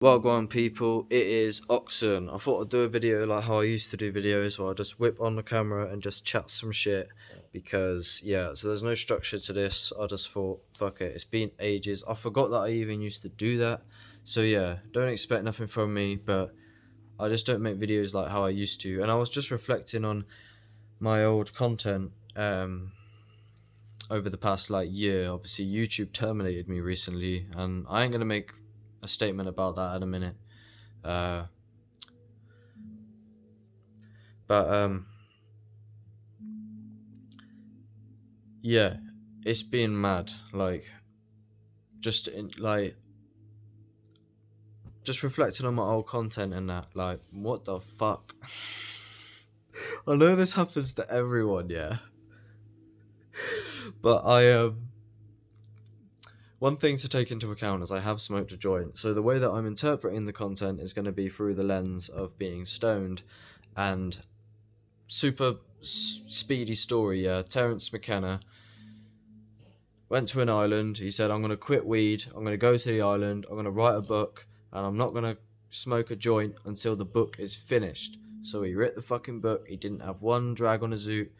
Well, go on, people. It is OXSN. I thought I'd do a video like how I used to do videos, where I just whip on the camera and just chat some shit. Because yeah, so there's no structure to this. I just thought, fuck it. It's been ages. I forgot that I even used to do that. So yeah, don't expect nothing from me. But I just don't make videos like how I used to. And I was just reflecting on my old content. Over the past like year. Obviously, YouTube terminated me recently, and I ain't gonna make a statement about that in a minute. Uh, but yeah, it's been mad. Like just reflecting on my old content and that. Like, what the fuck? I know this happens to everyone, yeah. But one thing to take into account is I have smoked a joint. So the way that I'm interpreting the content is going to be through the lens of being stoned. And super speedy story, yeah. Terence McKenna went to an island. He said, I'm going to quit weed. I'm going to go to the island. I'm going to write a book. And I'm not going to smoke a joint until the book is finished. So he wrote the fucking book. He didn't have one drag on a zoot.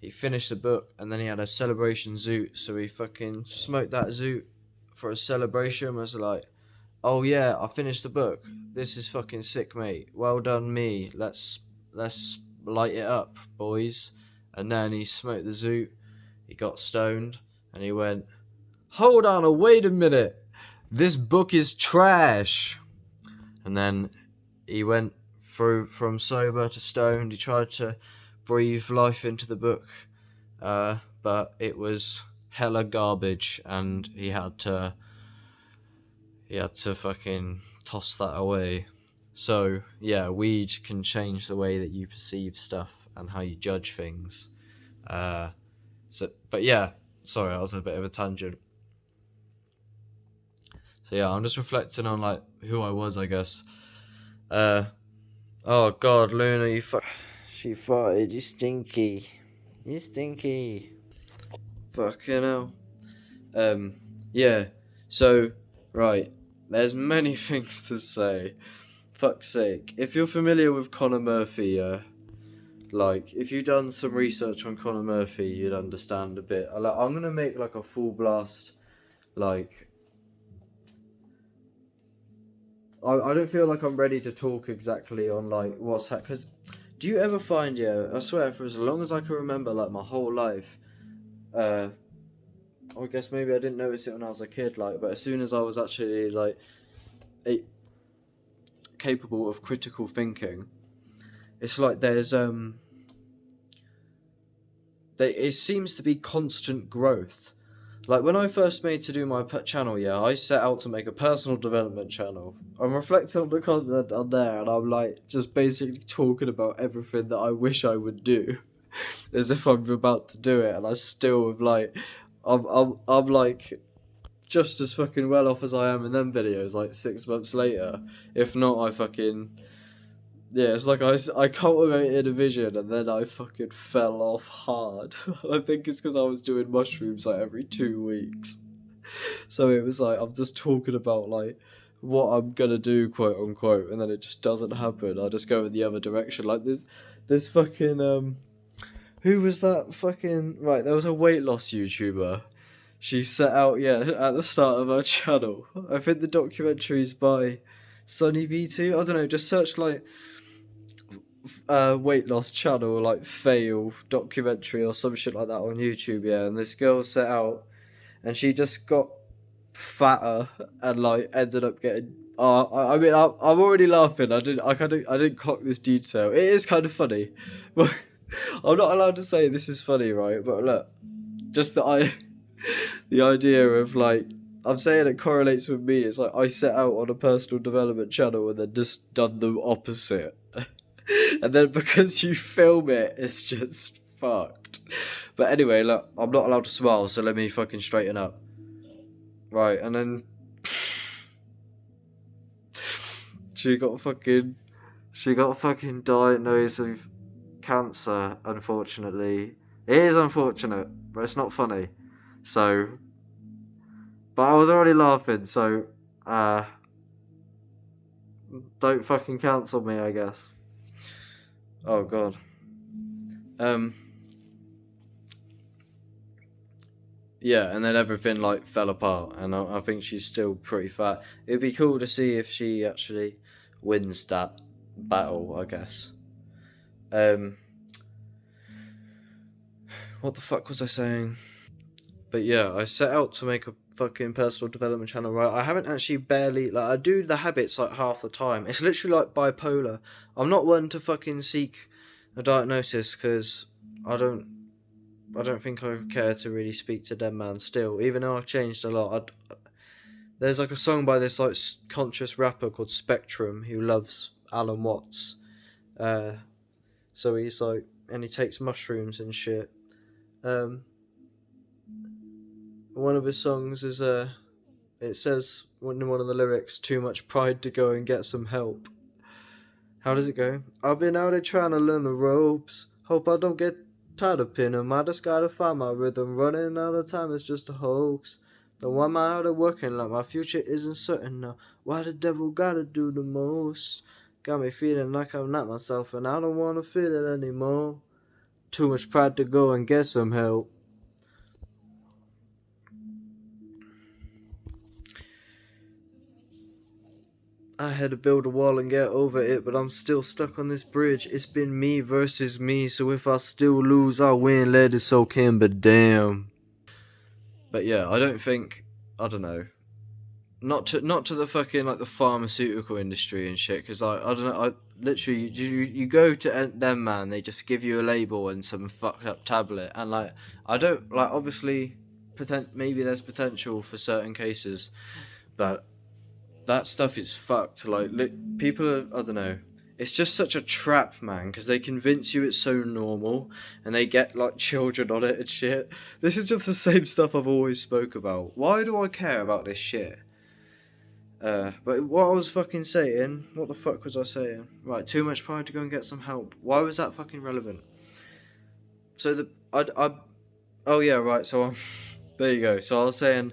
He finished the book. And then he had a celebration zoot. So he fucking smoked that zoot for a celebration. Was like, oh yeah, I finished the book. This is fucking sick, mate. Well done, me. Let's light it up, boys. And then he smoked the zoot. He got stoned, and he went, hold on, wait a minute. This book is trash. And then he went through from sober to stoned. He tried to breathe life into the book, but it was hella garbage, and he had to fucking toss that away. So yeah, weed can change the way that you perceive stuff and how you judge things. But yeah, sorry, I was a bit of a tangent. So yeah, I'm just reflecting on like who I was, I guess. Oh God, Luna, she farted. You stinky. You stinky. Fucking hell. Yeah. So right, there's many things to say. Fuck's sake. If you're familiar with Conor Murphy, like, if you've done some research on Conor Murphy, you'd understand a bit. I'm gonna make like a full blast, like, I don't feel like I'm ready to talk exactly on like what's happening. Because do you ever find, yeah, I swear for as long as I can remember, like my whole life, uh, I guess maybe I didn't notice it when I was a kid, like, but as soon as I was actually like capable of critical thinking, it's like it seems to be constant growth. Like when I first made to do my channel, yeah, I set out to make a personal development channel. I'm reflecting on the content on there, and I'm like just basically talking about everything that I wish I would do, as if I'm about to do it, and I still am like, I'm like just as fucking well off as I am in them videos. Like 6 months later, if not, I fucking. Yeah, it's like I cultivated a vision and then I fucking fell off hard. I think it's because I was doing mushrooms like every 2 weeks. So it was like I'm just talking about like what I'm gonna do, quote unquote, and then it just doesn't happen. I just go in the other direction. Like this fucking who was that fucking right? There was a weight loss YouTuber. She set out, yeah, at the start of her channel. I think the documentary's by Sunny V2. I don't know. Just search like weight loss channel, like fail documentary or some shit like that on YouTube, yeah. And this girl set out, and she just got fatter and like ended up getting. I mean, I'm already laughing. I didn't clock this detail. It is kind of funny, but I'm not allowed to say this is funny, right? But look, just the idea of like. I'm saying it correlates with me. It's like I set out on a personal development channel and then just done the opposite. And then because you film it, it's just fucked. But anyway, look, I'm not allowed to smile, so let me fucking straighten up. Right, and then she got fucking diagnosed with cancer. Unfortunately, it is unfortunate, but it's not funny. So, but I was already laughing. So, Don't fucking cancel me, I guess. Oh god. Yeah, and then everything like fell apart, and I think she's still pretty fat. It'd be cool to see if she actually wins that battle, I guess. Um, what the fuck was I saying? But yeah, I set out to make a fucking personal development channel, right? I haven't actually barely, like, I do the habits like half the time. It's literally like bipolar. I'm not one to fucking seek a diagnosis because I don't I don't think I care to really speak to them man still, even though I've changed a lot. There's like a song by this like conscious rapper called Spectrum who loves Alan Watts. Uh, so he's like, and he takes mushrooms and shit. Um, one of his songs is it says in one of the lyrics, "Too much pride to go and get some help." How does it go? I've been out there trying to learn the ropes. Hope I don't get tired of pinning 'em. I just gotta find my rhythm. Running out of time is just a hoax. Don't want my out of working like my future isn't certain now. Why the devil gotta do the most? Got me feeling like I'm not myself and I don't wanna feel it anymore. Too much pride to go and get some help. I had to build a wall and get over it, but I'm still stuck on this bridge. It's been me versus me, so if I still lose, I'll win. Let it soak in, but damn. But yeah, I don't think, I don't know, not to the fucking like the pharmaceutical industry and shit, because I don't know, I literally you go to them man, they just give you a label and some fucked up tablet, and like I don't like obviously maybe there's potential for certain cases, but that stuff is fucked. Like people are, I don't know. It's just such a trap, man, because they convince you it's so normal, and they get like children on it and shit. This is just the same stuff I've always spoke about. Why do I care about this shit? But what I was fucking saying, what the fuck was I saying? Right, too much pride to go and get some help. Why was that fucking relevant? So oh yeah, right. So there you go. So I was saying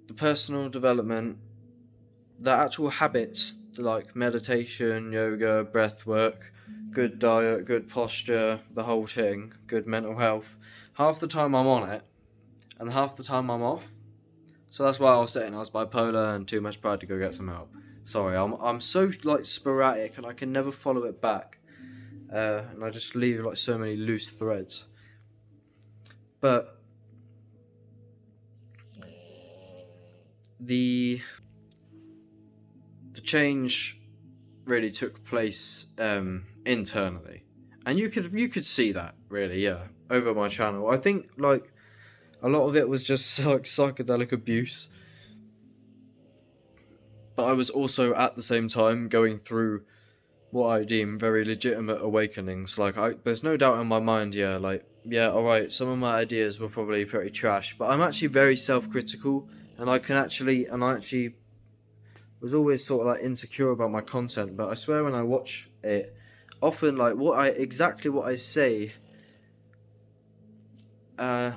the personal development, the actual habits like meditation, yoga, breath work, good diet, good posture, the whole thing, good mental health. Half the time I'm on it, and half the time I'm off. So that's why I was saying I was bipolar and too much pride to go get some help. Sorry, I'm so like sporadic and I can never follow it back, and I just leave like so many loose threads. But the the change really took place internally, and you could see that really, yeah, over my channel. I think like a lot of it was just like psychedelic abuse, but I was also at the same time going through what I deem very legitimate awakenings. Like there's no doubt in my mind, yeah, like yeah, all right, some of my ideas were probably pretty trash, but I'm actually very self-critical, and I actually was always sort of like insecure about my content. But I swear, when I watch it, often like exactly what I say. I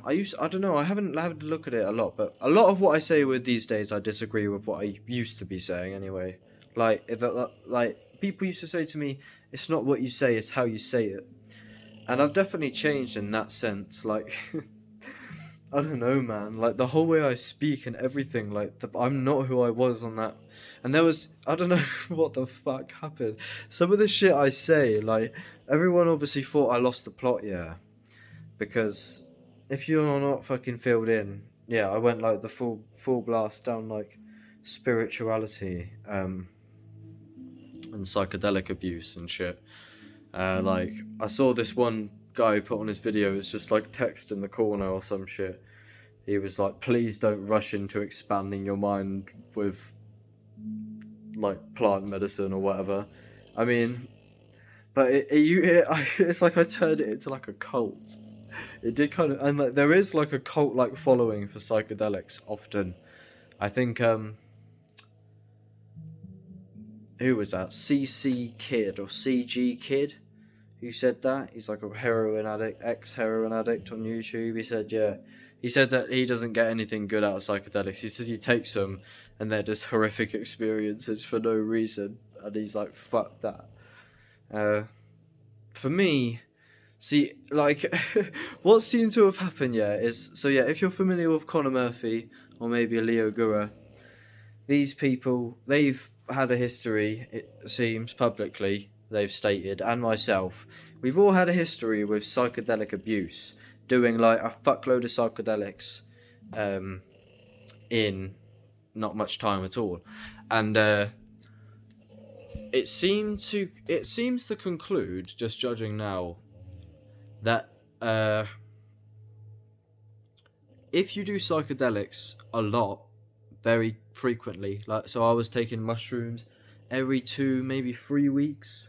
don't know. I haven't had a look at it a lot, but a lot of what I say with these days, I disagree with what I used to be saying anyway. Like like people used to say to me, "It's not what you say, it's how you say it," and I've definitely changed in that sense. Like, I don't know, man. Like the whole way I speak and everything. Like I'm not who I was on that. And there was I don't know what the fuck happened. Some of the shit I say, like everyone obviously thought I lost the plot, yeah, because if you're not fucking filled in, yeah, I went like the full blast down like spirituality, and psychedelic abuse and shit. Like I saw this one guy put on his video, it's just like text in the corner or some shit. He was like, "Please don't rush into expanding your mind with like plant medicine or whatever." I mean, but it's like I turned it into like a cult. It did kind of, and like there is like a cult like following for psychedelics often. I think who was that? CC Kid or CG Kid who said that? He's like a heroin addict, ex heroin addict on YouTube. He said, yeah, He said that he doesn't get anything good out of psychedelics. He says he takes them and they're just horrific experiences for no reason. And he's like, fuck that. For me, see, like, what seemed to have happened, is, so yeah, if you're familiar with Conor Murphy, or maybe a Leo Gura, these people, they've had a history, it seems, publicly, they've stated, and myself, we've all had a history with psychedelic abuse, doing, like, a fuckload of psychedelics, in not much time at all. And, it seems to conclude, just judging now, that if you do psychedelics a lot, very frequently, like, so I was taking mushrooms every 2, maybe 3 weeks,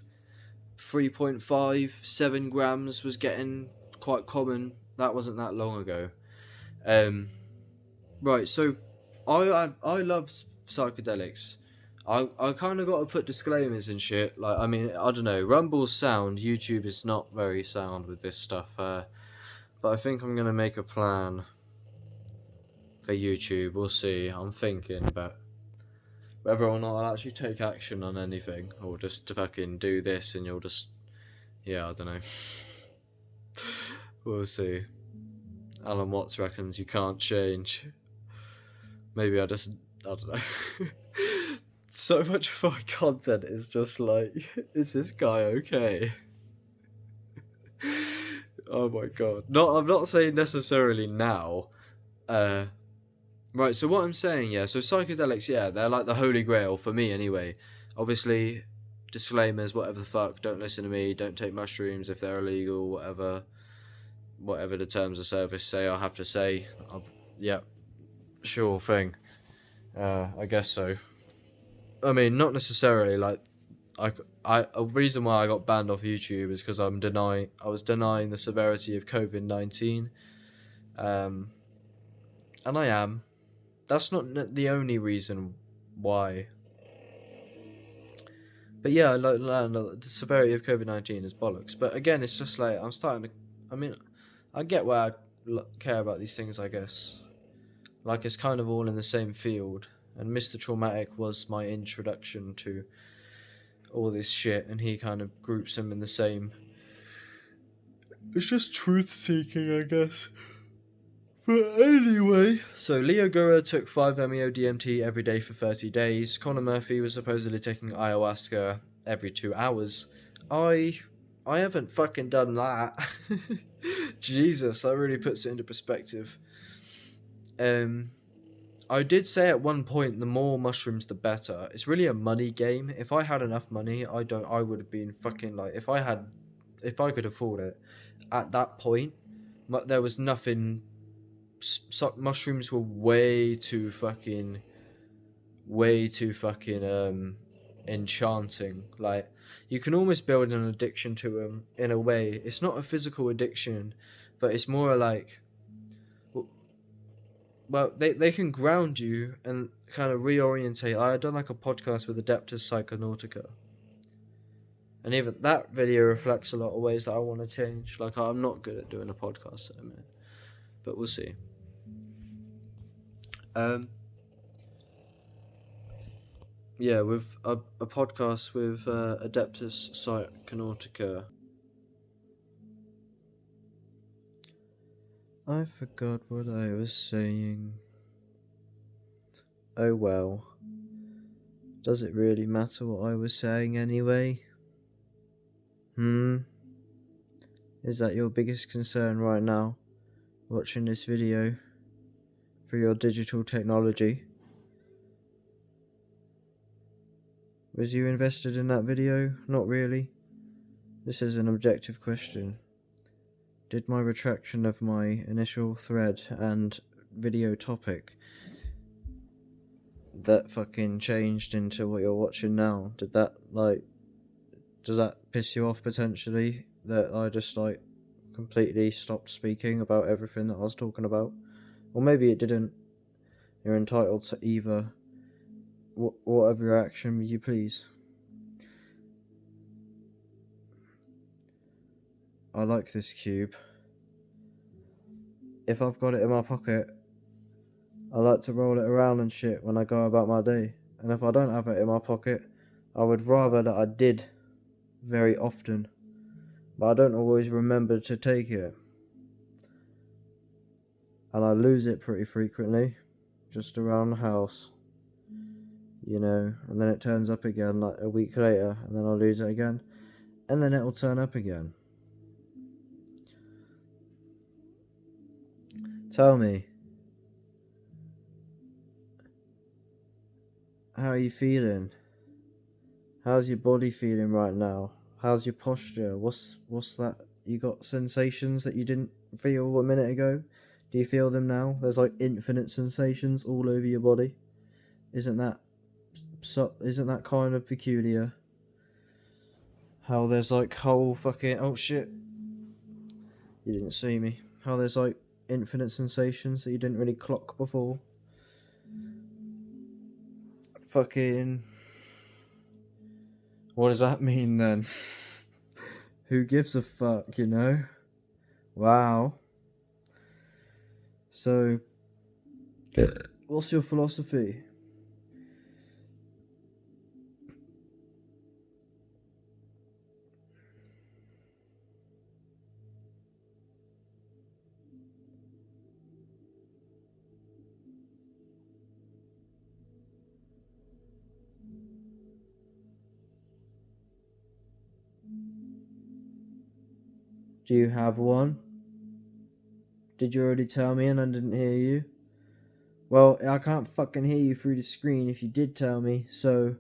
3.5, 7 grams was getting quite common. That wasn't that long ago. Right, so I love psychedelics. I kind of got to put disclaimers and shit. Like, I mean, I don't know. Rumble's sound. YouTube is not very sound with this stuff. But I think I'm gonna make a plan for YouTube. We'll see. I'm thinking about whether or not I'll actually take action on anything, or just to fucking do this and you'll just, yeah, I don't know. We'll see. Alan Watts reckons you can't change. Maybe I don't know. So much of my content is just like, is this guy okay? Oh my god. I'm not saying necessarily now. Right, so what I'm saying, so psychedelics, they're like the holy grail for me anyway. Obviously, disclaimers, whatever the fuck, don't listen to me, don't take mushrooms if they're illegal, whatever the terms of service say, I have to say, yeah, sure thing. I guess so. I mean, not necessarily, like, a reason why I got banned off YouTube is because I was denying the severity of COVID-19, and I am. That's not the only reason why. But yeah, like, the severity of COVID-19 is bollocks. But again, it's just like, I'm starting to, I mean, I get why I care about these things, I guess. Like, it's kind of all in the same field. And Mr. Traumatic was my introduction to all this shit, and he kind of groups them in the same. It's just truth seeking, I guess. But anyway, so Leo Gura took 5-MeO DMT every day for 30 days. Conor Murphy was supposedly taking ayahuasca every 2 hours. I haven't fucking done that. Jesus, that really puts it into perspective. I did say at one point, the more mushrooms the better. It's really a money game. If I had enough money, I would have been fucking, like, if I could afford it at that point, there was nothing. Mushrooms were way too fucking enchanting. Like, you can almost build an addiction to them in a way. It's not a physical addiction, but it's more like, well, they can ground you and kind of reorientate. I had done like a podcast with Adeptus Psychonautica, and even that video reflects a lot of ways that I want to change. Like, I'm not good at doing a podcast at the minute, but we'll see. Yeah, with a podcast with Adeptus Psychonautica. I forgot what I was saying. Oh well. Does it really matter what I was saying anyway? Is that your biggest concern right now? Watching this video? For your digital technology? Was you invested in that video? Not really. This is an objective question. Did my retraction of my initial thread and video topic that fucking changed into what you're watching now, does that piss you off potentially? That I just, like, completely stopped speaking about everything that I was talking about? Or maybe it didn't. You're entitled to either. Whatever reaction you please. I like this cube. if I've got it in my pocket, I like to roll it around and shit when I go about my day. And if I don't have it in my pocket, I would rather that I did very often, but I don't always remember to take it. And I lose it pretty frequently, just around the house, you know, and then it turns up again like a week later, and then I lose it again, and then it'll turn up again. Tell me, how are you feeling? How's your body feeling right now? How's your posture? What's that? You got sensations that you didn't feel a minute ago? Do you feel them now? There's like infinite sensations all over your body. Isn't that kind of peculiar? How there's like whole fucking, oh shit, you didn't see me. How there's like infinite sensations that you didn't really clock before. Fucking, what does that mean then? Who gives a fuck, you know? Wow. So, what's your philosophy? Do you have one? Did you already tell me and I didn't hear you? Well, I can't fucking hear you through the screen if you did tell me, so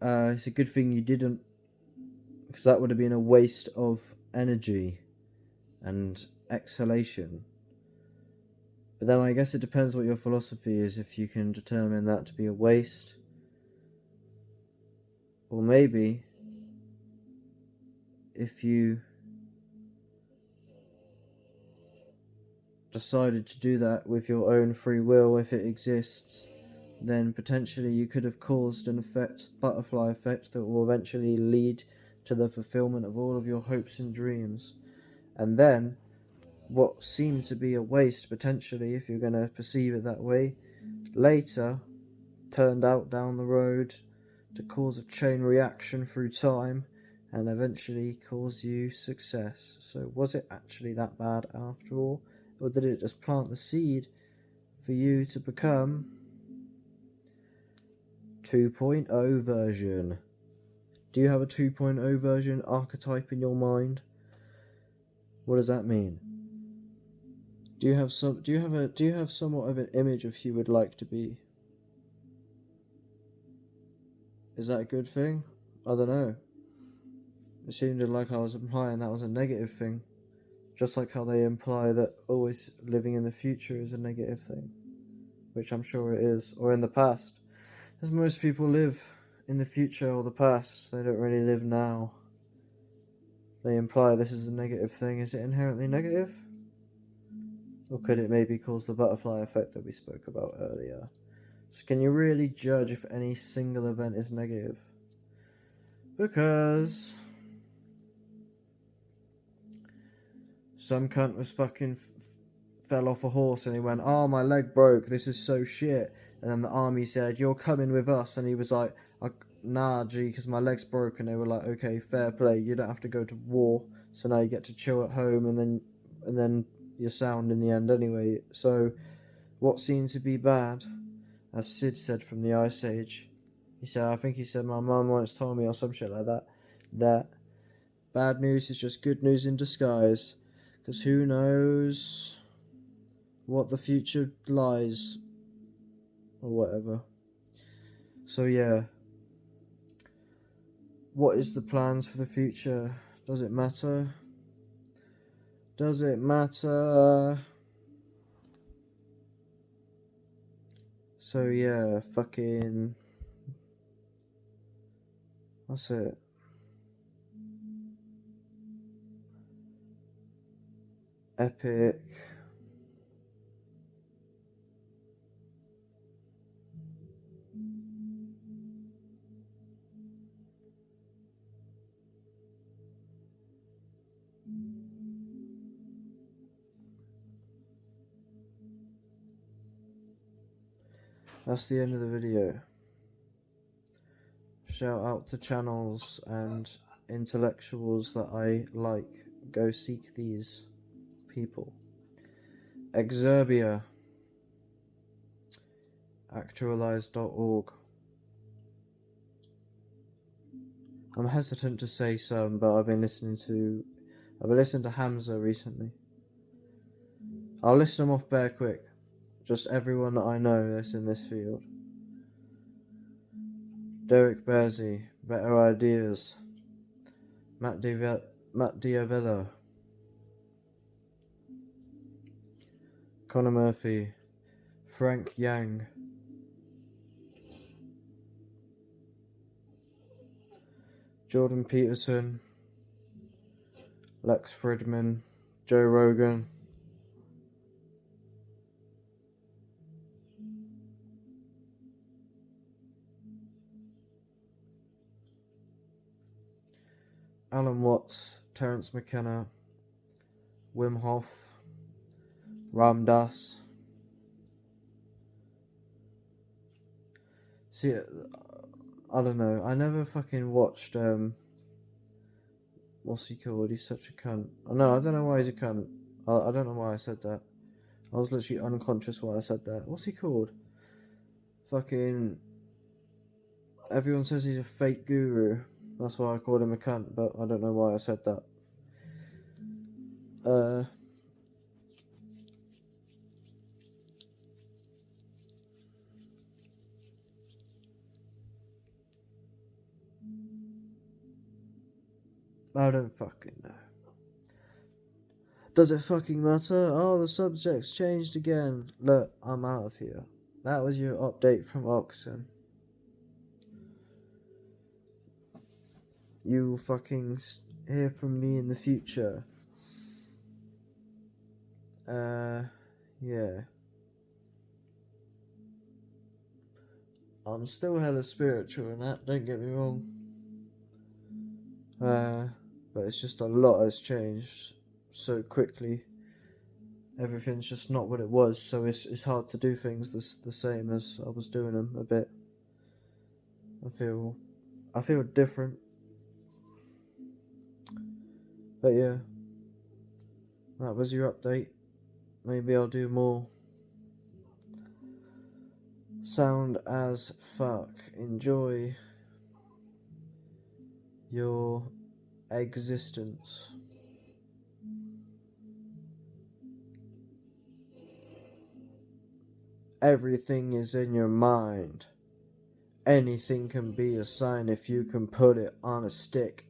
it's a good thing you didn't, because that would have been a waste of energy and exhalation. But then I guess it depends what your philosophy is, if you can determine that to be a waste. Or maybe if you decided to do that with your own free will, if it exists, then potentially you could have caused an effect, butterfly effect, that will eventually lead to the fulfillment of all of your hopes and dreams. And then what seemed to be a waste, potentially, if you're going to perceive it that way, later turned out down the road to cause a chain reaction through time and eventually cause you success. So was it actually that bad after all? Or did it just plant the seed for you to become 2.0 version? Do you have a 2.0 version archetype in your mind? What does that mean? Do you have somewhat of an image of who you would like to be? Is that a good thing? I don't know. It seemed like I was implying that was a negative thing. Just like how they imply that always living in the future is a negative thing. Which I'm sure it is. Or in the past. As most people live in the future or the past. They don't really live now. They imply this is a negative thing. Is it inherently negative? Or could it maybe cause the butterfly effect that we spoke about earlier? So can you really judge if any single event is negative? Because some cunt was fucking fell off a horse and he went, oh, my leg broke, this is so shit. And then the army said, you're coming with us. And he was like, nah, G, because my leg's broken. They were like, okay, fair play, you don't have to go to war, so now you get to chill at home, and then you're sound in the end anyway. So what seemed to be bad, as Sid said from the Ice Age, I think he said, my mum once told me, or some shit like that, that bad news is just good news in disguise, because who knows what the future lies, or whatever. So yeah, what is the plans for the future? Does it matter? Does it matter? So yeah, fucking, that's it. Epic. that's the end of the video. Shout out to channels and intellectuals that I like. Go seek these people. Exerbia. Actualize.org. I'm hesitant to say some, but I've been listening to Hamza recently. I'll list them off bare quick. Just everyone that I know that's in this field. Derek Bearsy, Better Ideas. Matt Diavello. Connor Murphy. Frank Yang. Jordan Peterson. Lex Fridman. Joe Rogan. Alan Watts, Terence McKenna, Wim Hof, Ram Dass. See, I don't know. I never fucking watched. What's he called? He's such a cunt. No, I don't know why he's a cunt. I don't know why I said that. I was literally unconscious why I said that. What's he called? Fucking. Everyone says he's a fake guru. That's why I called him a cunt, but I don't know why I said that. I don't fucking know. Does it fucking matter? Oh, the subject's changed again. Look, I'm out of here. That was your update from OXSN. You will fucking hear from me in the future. Yeah. I'm still hella spiritual and that, don't get me wrong. But it's just a lot has changed so quickly. Everything's just not what it was, so it's hard to do things the same as I was doing them a bit. I feel different. But yeah, that was your update. Maybe I'll do more. Sound as fuck. Enjoy your existence. Everything is in your mind. Anything can be a sign if you can put it on a stick.